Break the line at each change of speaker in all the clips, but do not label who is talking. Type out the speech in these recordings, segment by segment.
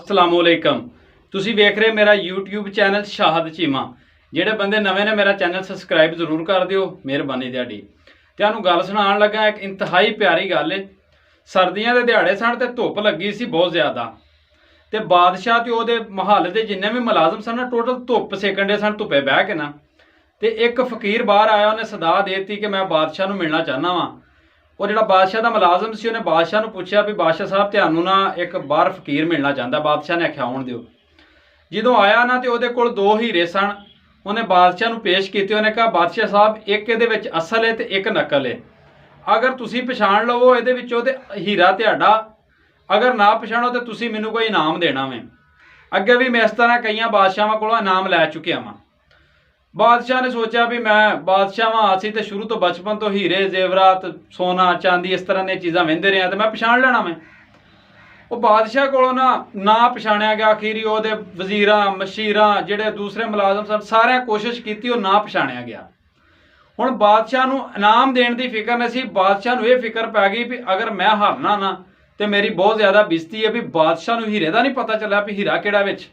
असलामुअलैकुम। तुसी वेख रहे मेरा यूट्यूब चैनल शाहद चीमा। ਜਿਹੜੇ ਬੰਦੇ ਨਵੇਂ ਨੇ ਮੇਰਾ ਚੈਨਲ ਸਬਸਕ੍ਰਾਈਬ ਜ਼ਰੂਰ ਕਰ ਦਿਓ, ਮਿਹਰਬਾਨੀ ਤੁਹਾਡੀ। ਤੁਹਾਨੂੰ ਗੱਲ ਸੁਣਾਉਣ ਲੱਗਾ ਇੱਕ ਇੰਤਹਾਈ ਪਿਆਰੀ ਗੱਲ ਏ। ਸਰਦੀਆਂ ਦੇ ਦਿਹਾੜੇ ਸਨ ਤੇ ਧੁੱਪ ਲੱਗੀ ਸੀ ਬਹੁਤ ਜ਼ਿਆਦਾ, ਤੇ ਬਾਦਸ਼ਾਹ ਤੇ ਉਹਦੇ ਮਹੱਲੇ ਦੇ ਜਿੰਨੇ ਵੀ ਮੁਲਾਜ਼ਮ ਸਨ ਨਾ ਟੋਟਲ ਧੁੱਪ ਸੇਕਣ ਦੇ ਸਨ ਧੁੱਪੇ ਬਹਿ ਕੇ ਨਾ। ਤੇ ਇੱਕ ਫਕੀਰ ਬਾਹਰ ਆਇਆ, ਉਹਨੇ ਸਦਾ ਦੇ ਦਿੱਤੀ ਕਿ ਮੈਂ ਬਾਦਸ਼ਾਹ ਨੂੰ ਮਿਲਣਾ ਚਾਹੁੰਦਾ ਵਾਂ। ਉਹ ਜਿਹੜਾ ਬਾਦਸ਼ਾਹ ਦਾ ਮੁਲਾਜ਼ਮ ਸੀ ਉਹਨੇ ਬਾਦਸ਼ਾਹ ਨੂੰ ਪੁੱਛਿਆ ਵੀ ਬਾਦਸ਼ਾਹ ਸਾਹਿਬ ਤੁਹਾਨੂੰ ਨਾ ਇੱਕ ਬਾਹਰ ਫਕੀਰ ਮਿਲਣਾ ਚਾਹੁੰਦਾ। ਬਾਦਸ਼ਾਹ ਨੇ ਆਖਿਆ ਆਉਣ ਦਿਓ। ਜਦੋਂ ਆਇਆ ਨਾ ਤੇ ਉਹਦੇ ਕੋਲ ਦੋ ਹੀਰੇ ਸਨ। ਉਹਨੇ ਬਾਦਸ਼ਾਹ ਨੂੰ ਪੇਸ਼ ਕੀਤੇ। ਉਹਨੇ ਕਿਹਾ ਬਾਦਸ਼ਾਹ ਸਾਹਿਬ ਇੱਕ ਇਹਦੇ ਵਿੱਚ ਅਸਲ ਹੈ ਤੇ ਇੱਕ ਨਕਲ ਹੈ। ਅਗਰ ਤੁਸੀਂ ਪਛਾਣ ਲਵੋ ਇਹਦੇ ਵਿੱਚੋਂ ਤੇ ਹੀਰਾ ਤੁਹਾਡਾ, ਅਗਰ ਨਾ ਪਛਾਣੋ ਤੇ ਤੁਸੀਂ ਮੈਨੂੰ ਕੋਈ ਇਨਾਮ ਦੇਣਾ ਵੇ। ਅੱਗੇ ਵੀ ਮੈਂ ਇਸ ਤਰ੍ਹਾਂ ਕਈਆਂ ਬਾਦਸ਼ਾਹਾਂ ਕੋਲੋਂ ਇਨਾਮ ਲੈ ਚੁੱਕਿਆ ਵਾਂ। ਬਾਦਸ਼ਾਹ ਨੇ ਸੋਚਿਆ ਵੀ ਮੈਂ ਬਾਦਸ਼ਾਹਾਂ ਅਸੀਂ ਤੇ ਸ਼ੁਰੂ ਤੋਂ ਬਚਪਨ ਤੋਂ ਹੀਰੇ ਜ਼ੇਵਰਾਤ ਸੋਨਾ ਚਾਂਦੀ ਇਸ ਤਰ੍ਹਾਂ ਦੀਆਂ ਚੀਜ਼ਾਂ ਵਹਿੰਦੇ ਰਹੇ ਤੇ ਮੈਂ ਪਛਾਣ ਲੈਣਾ ਮੈਂ। ਉਹ ਬਾਦਸ਼ਾਹ ਕੋਲੋਂ ਨਾ ਪਛਾਣਿਆ ਗਿਆ। ਅਖੀਰੀ ਉਹਦੇ ਵਜ਼ੀਰਾਂ ਮਸ਼ੀਰਾਂ ਜਿਹੜੇ ਦੂਸਰੇ ਮੁਲਾਜ਼ਮ ਸਨ ਸਾਰਿਆਂ ਕੋਸ਼ਿਸ਼ ਕੀਤੀ, ਉਹ ਨਾ ਪਛਾਣਿਆ ਗਿਆ। ਹੁਣ ਬਾਦਸ਼ਾਹ ਨੂੰ ਇਨਾਮ ਦੇਣ ਦੀ ਫਿਕਰ ਨਹੀਂ ਸੀ। ਬਾਦਸ਼ਾਹ ਨੂੰ ਇਹ ਫਿਕਰ ਪੈ ਗਈ ਵੀ ਅਗਰ ਮੈਂ ਹਾਰਨਾ ਨਾ ਤੇ ਮੇਰੀ ਬਹੁਤ ਜ਼ਿਆਦਾ ਬੇਇੱਜ਼ਤੀ ਹੈ। ਵੀ ਬਾਦਸ਼ਾਹ ਨੂੰ ਹੀਰੇ ਦਾ ਨਹੀਂ ਪਤਾ ਚੱਲਿਆ ਵੀ ਹੀਰਾ ਕਿਹੜਾ ਵਿੱਚ।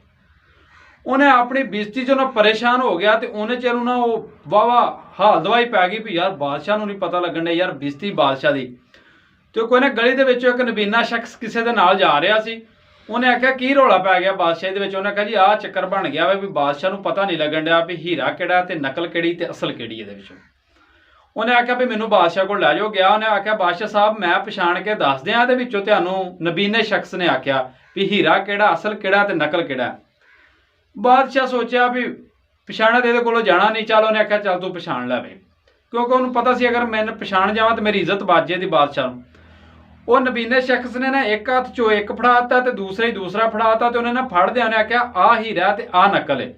ਉਹਨੇ ਆਪਣੀ ਬੇਇੱਜ਼ਤੀ 'ਚੋਂ ਨਾ ਪਰੇਸ਼ਾਨ ਹੋ ਗਿਆ ਤੇ ਉਹਨੇ ਚਿਰ ਨੂੰ ਨਾ ਉਹ ਵਾਵਾ ਹਾਲ ਦਵਾਈ ਪੈ ਗਈ ਵੀ ਯਾਰ ਬਾਦਸ਼ਾਹ ਨੂੰ ਨਹੀਂ ਪਤਾ ਲੱਗਣ ਡਿਆ, ਯਾਰ ਬੇਇੱਜ਼ਤੀ ਬਾਦਸ਼ਾਹ ਦੀ। ਤੇ ਉਹ ਕੋਈ ਨਾ ਗਲੀ ਦੇ ਵਿੱਚੋਂ ਇੱਕ ਨਬੀਨਾ ਸ਼ਖਸ ਕਿਸੇ ਦੇ ਨਾਲ ਜਾ ਰਿਹਾ ਸੀ। ਉਹਨੇ ਆਖਿਆ ਕੀ ਰੌਲਾ ਪੈ ਗਿਆ ਬਾਦਸ਼ਾਹ ਦੇ ਵਿੱਚ। ਉਹਨੇ ਕਿਹਾ ਜੀ ਆਹ ਚੱਕਰ ਬਣ ਗਿਆ ਵੀ ਬਾਦਸ਼ਾਹ ਨੂੰ ਪਤਾ ਨਹੀਂ ਲੱਗਣ ਡਿਆ ਵੀ ਹੀਰਾ ਕਿਹੜਾ ਤੇ ਨਕਲ ਕਿਹੜੀ ਤੇ ਅਸਲ ਕਿਹੜੀ ਇਹਦੇ ਵਿੱਚ। ਉਹਨੇ ਆਖਿਆ ਵੀ ਮੈਨੂੰ ਬਾਦਸ਼ਾਹ ਕੋਲ ਲੈ ਜਾਓ। ਗਿਆ, ਉਹਨੇ ਆਖਿਆ ਬਾਦਸ਼ਾਹ ਸਾਹਿਬ ਮੈਂ ਪਛਾਣ ਕੇ ਦੱਸ ਦਿਆਂ ਇਹਦੇ ਵਿੱਚੋਂ ਤੁਹਾਨੂੰ। ਨਬੀਨੇ ਸ਼ਖਸ ਨੇ ਆਖਿਆ ਵੀ ਹੀਰਾ ਕਿਹੜਾ ਅਸਲ ਕਿਹੜਾ ਤੇ ਨਕਲ ਕਿਹੜਾ। ਬਾਦਸ਼ਾਹ ਸੋਚਿਆ ਵੀ ਪਛਾਣਾ ਤੇ ਇਹਦੇ ਕੋਲੋਂ ਜਾਣਾ ਨਹੀਂ। ਚੱਲ ਉਹਨੇ ਆਖਿਆ ਚੱਲ ਤੂੰ ਪਛਾਣ ਲੈ ਵੇ, ਕਿਉਂਕਿ ਉਹਨੂੰ ਪਤਾ ਸੀ ਅਗਰ ਮੈਂ ਪਛਾਣ ਜਾਵਾਂ ਤੇ ਮੇਰੀ ਇੱਜ਼ਤ ਬਚ ਜਾਏਗੀ ਬਾਦਸ਼ਾਹ ਨੂੰ। ਉਹ ਨਬੀਨੇ ਸ਼ਖਸ ਨੇ ਨਾ ਇੱਕ ਹੱਥ ਚੋਂ ਇੱਕ ਫੜਾ ਦਿੱਤਾ ਤੇ ਦੂਸਰਾ ਹੀ ਦੂਸਰਾ ਫੜਾ ਦਿੱਤਾ ਤੇ ਉਹਨੇ ਨਾ ਫੜਦਿਆਂ ਨੇ ਆਖਿਆ ਆਹ ਹੀਰਾ ਤੇ ਆਹ ਨਕਲ ਹੈ।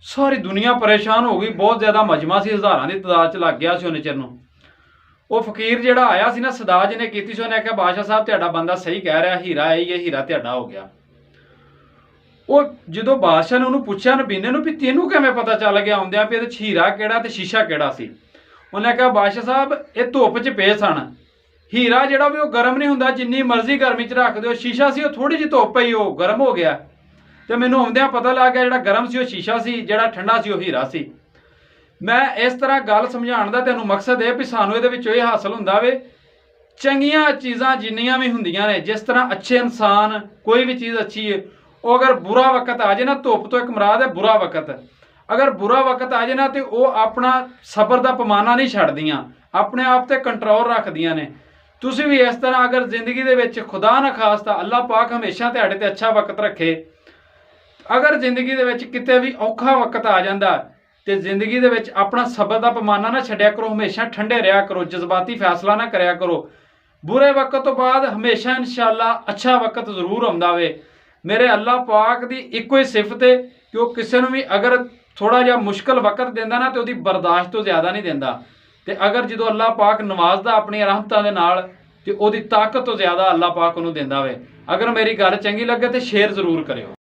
ਸਾਰੀ ਦੁਨੀਆ ਪਰੇਸ਼ਾਨ ਹੋ ਗਈ। ਬਹੁਤ ਜ਼ਿਆਦਾ ਮਜਮਾ ਸੀ, ਹਜ਼ਾਰਾਂ ਦੀ ਤਾਦਾਦ 'ਚ ਲੱਗ ਗਿਆ ਸੀ ਉਹਨੇ ਚਿਰ ਨੂੰ। ਉਹ ਫਕੀਰ ਜਿਹੜਾ ਆਇਆ ਸੀ ਨਾ ਸਦਾ ਜਿਹਨੇ ਕੀਤੀ ਸੀ, ਉਹਨੇ ਆਖਿਆ ਬਾਦਸ਼ਾਹ ਸਾਹਿਬ ਤੁਹਾਡਾ ਬੰਦਾ ਸਹੀ ਕਹਿ ਰਿਹਾ, ਹੀਰਾ ਇਹ ਹੀਰਾ ਤੁਹਾਡਾ ਹੋ ਗਿਆ। ਉਹ ਜਦੋਂ ਬਾਦਸ਼ਾਹ ਨੇ ਉਹਨੂੰ ਪੁੱਛਿਆ ਨਬੀਨੇ ਨੂੰ ਵੀ ਤੈਨੂੰ ਕਿਵੇਂ ਪਤਾ ਚੱਲ ਗਿਆ ਆਉਂਦਿਆਂ ਵੀ ਇਹਦੇ 'ਚ ਹੀਰਾ ਕਿਹੜਾ ਤੇ ਸ਼ੀਸ਼ਾ ਕਿਹੜਾ ਸੀ। ਉਹਨੇ ਕਿਹਾ ਬਾਦਸ਼ਾਹ ਸਾਹਿਬ ਇਹ ਧੁੱਪ 'ਚ ਪਏ ਸਨ। ਹੀਰਾ ਜਿਹੜਾ ਵੀ ਉਹ ਗਰਮ ਨਹੀਂ ਹੁੰਦਾ, ਜਿੰਨੀ ਮਰਜ਼ੀ ਗਰਮੀ 'ਚ ਰੱਖ ਦਿਓ। ਸ਼ੀਸ਼ਾ ਸੀ ਉਹ ਥੋੜੀ ਜਿਹੀ ਧੁੱਪ ਪਈ ਉਹ ਗਰਮ ਹੋ ਗਿਆ ਤੇ ਮੈਨੂੰ ਆਉਂਦਿਆਂ ਪਤਾ ਲੱਗ ਗਿਆ ਜਿਹੜਾ ਗਰਮ ਸੀ ਉਹ ਸ਼ੀਸ਼ਾ ਸੀ, ਜਿਹੜਾ ਠੰਡਾ ਸੀ ਉਹ ਹੀਰਾ ਸੀ। ਮੈਂ ਇਸ ਤਰ੍ਹਾਂ ਗੱਲ ਸਮਝਾਉਣ ਦਾ ਤੈਨੂੰ ਮਕਸਦ ਇਹ ਵੀ ਸਾਨੂੰ ਇਹਦੇ ਵਿੱਚੋਂ ਇਹ ਹਾਸਲ ਹੁੰਦਾ ਵੇ ਚੰਗੀਆਂ ਚੀਜ਼ਾਂ ਜਿੰਨੀਆਂ ਵੀ ਹੁੰਦੀਆਂ ਨੇ, ਜਿਸ ਤਰ੍ਹਾਂ ਅੱਛੇ ਇਨਸਾਨ ਕੋਈ ਵੀ ਚੀਜ਼ ਅੱਛੀ ਹੈ, ਉਹ ਅਗਰ ਬੁਰਾ ਵਕਤ ਆ ਜਾਏ ਨਾ, ਧੁੱਪ ਤੋਂ ਇੱਕ ਮੁਰਾਦ ਹੈ ਬੁਰਾ ਵਕਤ। ਅਗਰ ਬੁਰਾ ਵਕਤ ਆ ਜਾਏ ਨਾ ਤੇ ਉਹ ਆਪਣਾ ਸਬਰ ਦਾ ਪੈਮਾਨਾ ਨਹੀਂ ਛੱਡਦੀਆਂ, ਆਪਣੇ ਆਪ ਤੇ ਕੰਟਰੋਲ ਰੱਖਦੀਆਂ ਨੇ। ਤੁਸੀਂ ਵੀ ਇਸ ਤਰ੍ਹਾਂ ਅਗਰ ਜ਼ਿੰਦਗੀ ਦੇ ਵਿੱਚ ਖੁਦਾ ਨਾ ਖਾਸਤਾ ਅੱਲਾਹ ਪਾਕ ਹਮੇਸ਼ਾ ਤੁਹਾਡੇ ਤੇ ਅੱਛਾ ਵਕਤ ਰੱਖੇ। ਅਗਰ ਜ਼ਿੰਦਗੀ ਦੇ ਵਿੱਚ ਕਿਤੇ ਵੀ ਔਖਾ ਵਕਤ ਆ ਜਾਂਦਾ ਤੇ ਜ਼ਿੰਦਗੀ ਦੇ ਵਿੱਚ ਆਪਣਾ ਸਬਰ ਦਾ ਪੈਮਾਨਾ ਨਾ ਛੱਡਿਆ ਕਰੋ, ਹਮੇਸ਼ਾ ਠੰਡੇ ਰਿਹਾ ਕਰੋ, ਜਜ਼ਬਾਤੀ ਫੈਸਲਾ ਨਾ ਕਰਿਆ ਕਰੋ। ਬੁਰੇ ਵਕਤ ਤੋਂ ਬਾਅਦ ਹਮੇਸ਼ਾ ਇਨਸ਼ਾਅੱਲਾ ਅੱਛਾ ਵਕਤ ਜ਼ਰੂਰ ਆਉਂਦਾ ਵੇ। ਮੇਰੇ ਅੱਲਾਹ ਪਾਕ ਦੀ ਇੱਕੋ ਹੀ ਸਿਫਤ ਹੈ ਕਿ ਉਹ ਕਿਸੇ ਨੂੰ ਵੀ ਅਗਰ ਥੋੜਾ ਜਿਹਾ ਮੁਸ਼ਕਲ ਵਕਤ ਦਿੰਦਾ ਨਾ ਤੇ ਉਹਦੀ ਬਰਦਾਸ਼ਤ ਤੋਂ ਜ਼ਿਆਦਾ ਨਹੀਂ ਦਿੰਦਾ। ਤੇ ਅਗਰ ਜਦੋਂ ਅੱਲਾਹ ਪਾਕ ਨਵਾਜ਼ਦਾ ਆਪਣੀ ਰਹਿਮਤਾਂ ਦੇ ਨਾਲ ਤੇ ਉਹਦੀ ਤਾਕਤ ਤੋਂ ਜ਼ਿਆਦਾ ਅੱਲਾਹ ਪਾਕ ਉਹਨੂੰ ਦਿੰਦਾ ਵੇ। ਅਗਰ ਮੇਰੀ ਗੱਲ ਚੰਗੀ ਲੱਗੇ ਤੇ ਸ਼ੇਅਰ ਜ਼ਰੂਰ ਕਰਿਓ।